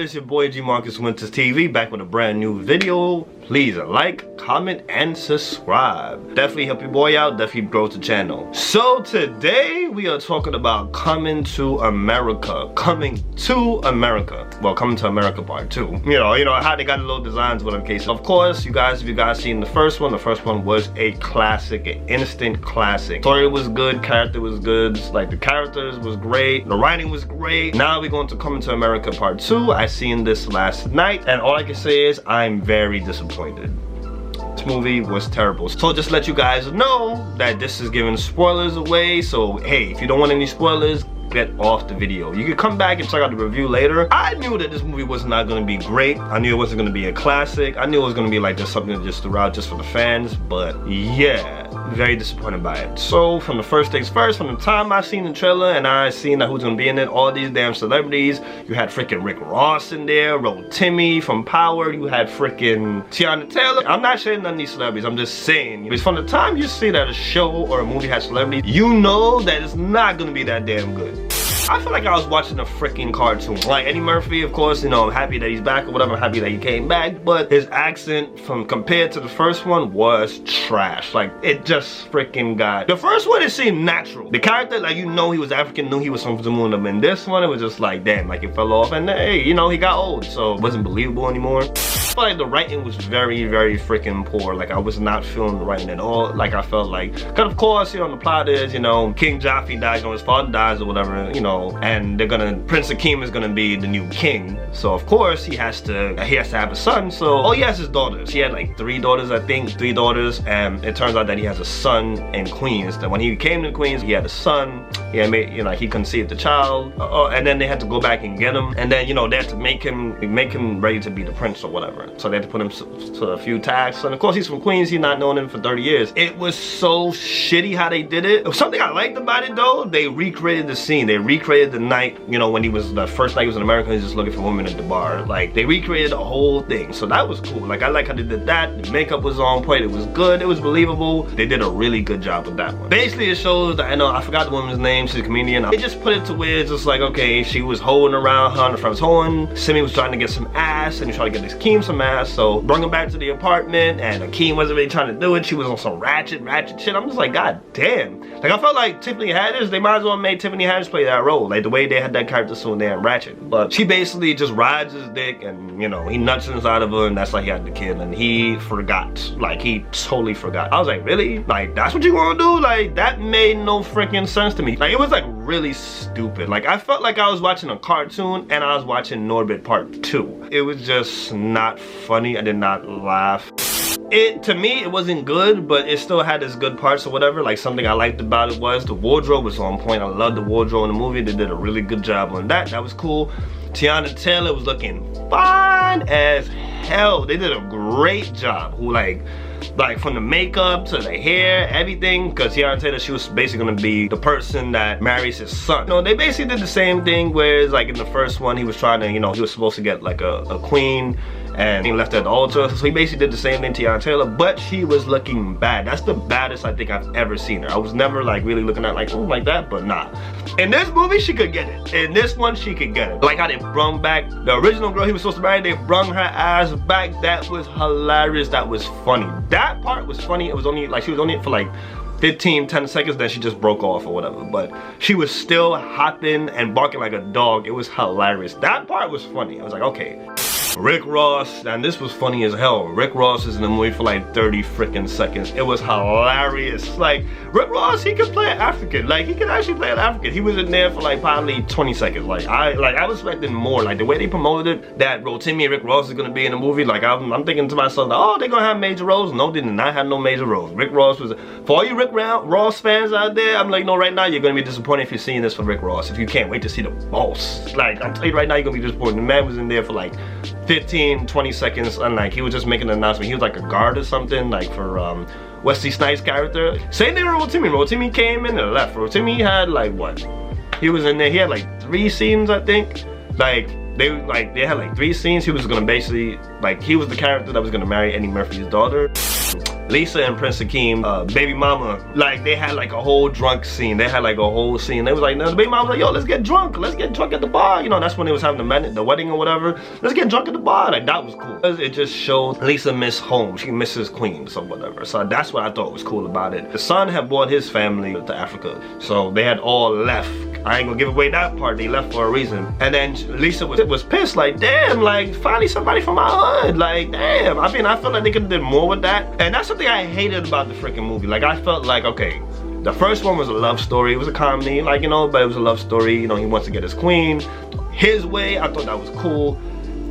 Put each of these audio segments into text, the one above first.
it's your boy G Marcus Winters TV back with a brand new video. Please like, comment, and subscribe. Definitely help your boy out, definitely grow the channel. So today we are talking about Coming to America. Coming to America. Well, Coming to America Part 2. You know how they got the little designs with them case. Of course, if you guys seen the first one was a classic, an instant classic. Story was good, character was good, like the characters was great, the writing was great. Now we're going to Coming to America Part 2. I seen this last night, and all I can say is I'm very disappointed. This movie was terrible. So just let you guys know that this is giving spoilers away. So hey, if you don't want any spoilers, get off the video. You can come back and check out the review later. I knew that this movie was not going to be great. I knew it wasn't going to be a classic. I knew it was going to be like just something that just threw out just for the fans. But yeah, very disappointed by it. So from the first things first, from the time I seen the trailer and I seen that who's going to be in it, all these damn celebrities. You had freaking Rick Ross in there, Timmy from Power. You had freaking Tiana Taylor. I'm not saying none of these celebrities. I'm just saying, because from the time you see that a show or a movie has celebrities, you know that it's not going to be that damn good. I feel like I was watching a freaking cartoon. Like Eddie Murphy, of course, I'm happy that he's back or whatever, I'm happy that he came back, but his accent compared to the first one was trash. Like, it just freaking got... The first one, it seemed natural. The character, like, he was African, knew he was from Zamunda, and this one, it was just like, damn, like it fell off, and hey, he got old, so it wasn't believable anymore. I feel like the writing was very, very freaking poor. Like, I was not feeling the writing at all. Like, I felt like, because of course, the plot is, King Joffrey dies, his father dies or whatever, and Prince Akeem is gonna be the new king. So of course he has to have a son. So all he has is daughters. He had like 3 daughters, I think, 3 daughters, and it turns out that he has a son in Queens. That when he came to Queens, he had a son. He had made, he conceived the child, and then they had to go back and get him, and then they had to make him ready to be the prince or whatever. So they had to put him to a few tasks, and of course he's from Queens. He's not known him for 30 years. It was so shitty how they did it. Something I liked about it though, they recreated the scene. They recreated the night, when he was the first night he was in America, he was just looking for women at the bar. Like, they recreated the whole thing, so that was cool. Like, I like how they did that. The makeup was on point. It was good. It was believable. They did a really good job with that one. Basically, it shows that I forgot the woman's name. She's a comedian. They just put it to where it's just like, okay, she was holding around her and her friend's holding. Simi was trying to get some ass, and he tried to get Akeem some ass. So bring him back to the apartment, and Akeem wasn't really trying to do it. She was on some ratchet shit. I'm just like, god damn. Like, I felt like Tiffany Haddish. They might as well have made Tiffany Haddish play that role. Like, the way they had that character so damn ratchet. But she basically just rides his dick, and he nuts inside of her, and that's like he had the kid, and he forgot. Like, he totally forgot. I was like, really? Like, that's what you want to do? Like, that made no freaking sense to me. Like, it was like really stupid. Like, I felt like I was watching a cartoon and I was watching Norbit Part 2. It was just not funny. I did not laugh. To me, it wasn't good, but it still had its good parts or whatever. Like, something I liked about it was the wardrobe was on point. I loved the wardrobe in the movie. They did a really good job on that. That was cool. Tiana Taylor was looking fine as hell. They did a great job. Like from the makeup to the hair, everything, because Tiana Taylor, she was basically gonna be the person that marries his son. They basically did the same thing, whereas like in the first one, he was trying to, he was supposed to get like a queen, and he left at the altar. So he basically did the same thing to Tiana Taylor, but she was looking bad. That's the baddest I think I've ever seen her. I was never like really looking at like, oh, like that, but nah. In this movie, she could get it. In this one, she could get it. Like how they brung back the original girl he was supposed to marry, they brung her ass back. That was hilarious. That was funny. That part was funny. It was only like, she was only for like 10 seconds, then she just broke off or whatever, but she was still hopping and barking like a dog. It was hilarious. That part was funny. I was like, okay. Rick Ross, and this was funny as hell. Rick Ross is in the movie for like 30 freaking seconds. It was hilarious. Like, Rick Ross, he could play an African. Like, he could actually play an African. He was in there for like probably 20 seconds. Like, I was expecting more. Like, the way they promoted it, that Timmy and Rick Ross is gonna be in the movie, like, I'm thinking to myself, oh, they're gonna have major roles. No, they did not have no major roles. Rick Ross was, for all you Rick Ross fans out there, I'm like, no, right now you're gonna be disappointed if you're seeing this for Rick Ross. If you can't wait to see the boss. Like, I'm telling you right now, you're gonna be disappointed. The man was in there for like 15-20 seconds, and like he was just making an announcement. He was like a guard or something, like for Wesley Snipes' character. Same thing with Rotimi. Rotimi came in and left. Rotimi had like what? He was in there, he had like 3 scenes, I think. Like, they had like 3 scenes. He was gonna basically, like, he was the character that was gonna marry Eddie Murphy's daughter. Lisa and Prince Akeem, baby mama, like, they had like a whole drunk scene. They had like a whole scene. They was like, no, the baby mama was like, yo, let's get drunk at the bar. You know, that's when they was having the wedding or whatever. Let's get drunk at the bar. Like, that was cool. It just showed Lisa miss home. She misses Queens or whatever. So that's what I thought was cool about it. The son had brought his family to Africa, so they had all left. I ain't gonna give away that part. They left for a reason. And then Lisa was pissed, like, damn, like, finally somebody from my hood. Like, damn. I mean, I felt like they could have did more with that. And that's something I hated about the freaking movie. Like, I felt like, okay, the first one was a love story. It was a comedy, like, you know, but it was a love story. You know, he wants to get his queen his way. I thought that was cool.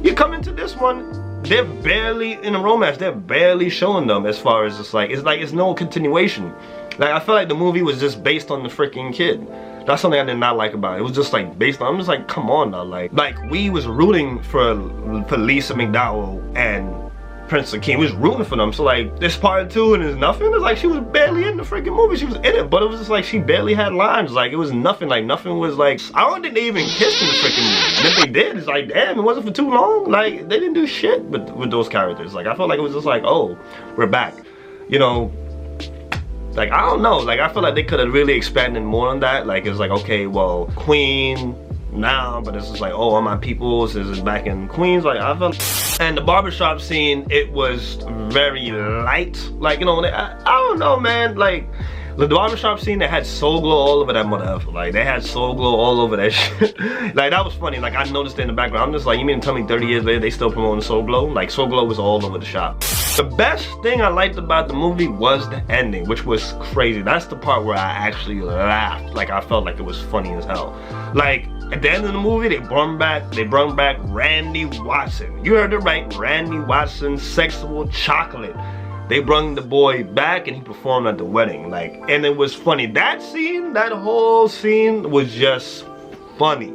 You come into this one, they're barely in a romance. They're barely showing them, as far as it's no continuation. Like, I felt like the movie was just based on the freaking kid. That's something I did not like about it. It was just like based on, I'm just like, come on now. Like we was rooting for Lisa McDowell and Prince Akeem. We was rooting for them. So like, this part 2 and there's nothing. It's like she was barely in the freaking movie. She was in it, but it was just like she barely had lines. Like, it was nothing. Like, nothing was like, I don't think they even kissed in the freaking movie. And if they did, it's like, damn, it wasn't for too long. Like, they didn't do shit with those characters. Like, I felt like it was just like, oh, we're back. You know, like, I don't know. Like, I feel like they could have really expanded more on that. Like, it was like, okay, well, Queen now, but it's just like, oh, all my peoples is back in Queens. Like, I felt, and the barbershop scene, it was very light. Like, you know, I don't know, man. Like, the barbershop scene, they had Soul Glow all over that motherfucker. Like, they had Soul Glow all over that shit. Like, that was funny. Like, I noticed it in the background. I'm just like, you mean to tell me 30 years later they still promoting Soul Glow? Like, Soul Glow was all over the shop. The best thing I liked about the movie was the ending, which was crazy. That's the part where I actually laughed. Like, I felt like it was funny as hell. Like, at the end of the movie, they brought back Randy Watson. You heard it right, Randy Watson, Sexual Chocolate. They brought the boy back and he performed at the wedding. Like, and it was funny. That scene, that whole scene was just funny.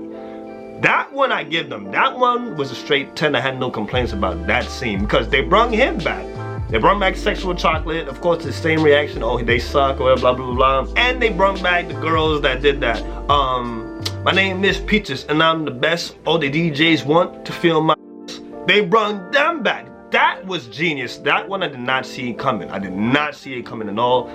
That one I give them. That one was a straight 10. I had no complaints about that scene because they brought him back. They brought back Sexual Chocolate. Of course, the same reaction. Oh, they suck or blah, blah, blah, blah. And they brought back the girls that did that. My name is Peaches and I'm the best. All the DJs want to feel my. They brought them back. That was genius. That one I did not see coming. I did not see it coming at all.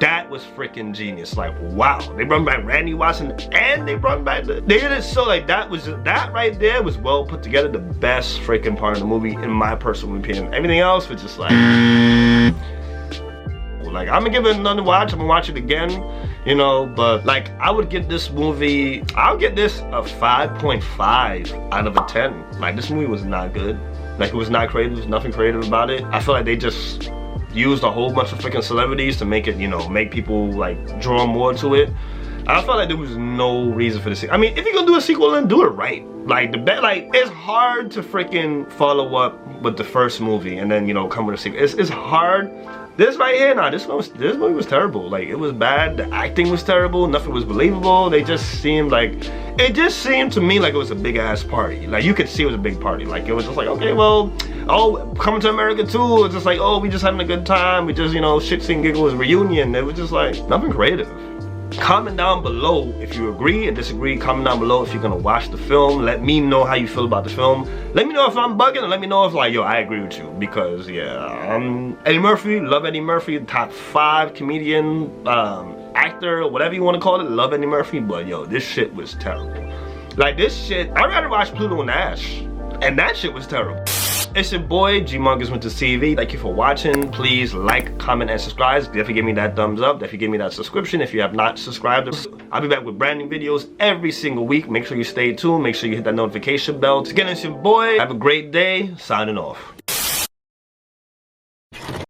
That was freaking genius. Like, wow. They brought back Randy Watson and they brought back they did it so like that right there was well put together. The best freaking part of the movie in my personal opinion. Everything else was just like I'm gonna give it another watch. I'm gonna watch it again, you know, but like I would give this movie, I'll give this a 5.5 out of a 10. Like, this movie was not good. Like, it was not creative. There's nothing creative about it. I feel like they just used a whole bunch of freaking celebrities to make it, you know, make people like draw more to it. I felt like there was no reason for this. I mean, if you're gonna do a sequel, then do it right. Like, it's hard to freaking follow up with the first movie and then, you know, come with a sequel. It's hard. This right here, nah, this movie was terrible. Like, it was bad. The acting was terrible. Nothing was believable. They just seemed like, it just seemed to me like it was a big ass party. Like, you could see it was a big party. Like, it was just like, okay, well, oh, Coming to America 2, it's just like, oh, we just having a good time. We just, you know, shits and giggles, reunion. It was just like, nothing creative. Comment down below if you agree or disagree. Comment down below if you're gonna watch the film. Let me know how you feel about the film. Let me know if I'm bugging, and let me know if like, yo, I agree with you. Because yeah, Eddie Murphy, love Eddie Murphy, top 5 comedian, actor, whatever you want to call it, love Eddie Murphy. But yo, this shit was terrible. Like, this shit, I'd rather watch Pluto and Ash, and that shit was terrible. It's your boy, G-Mongus Went to TV. Thank you for watching. Please like, comment, and subscribe. Definitely give me that thumbs up. Definitely give me that subscription if you have not subscribed. I'll be back with brand new videos every single week. Make sure you stay tuned. Make sure you hit that notification bell. Again, it's your boy. Have a great day. Signing off.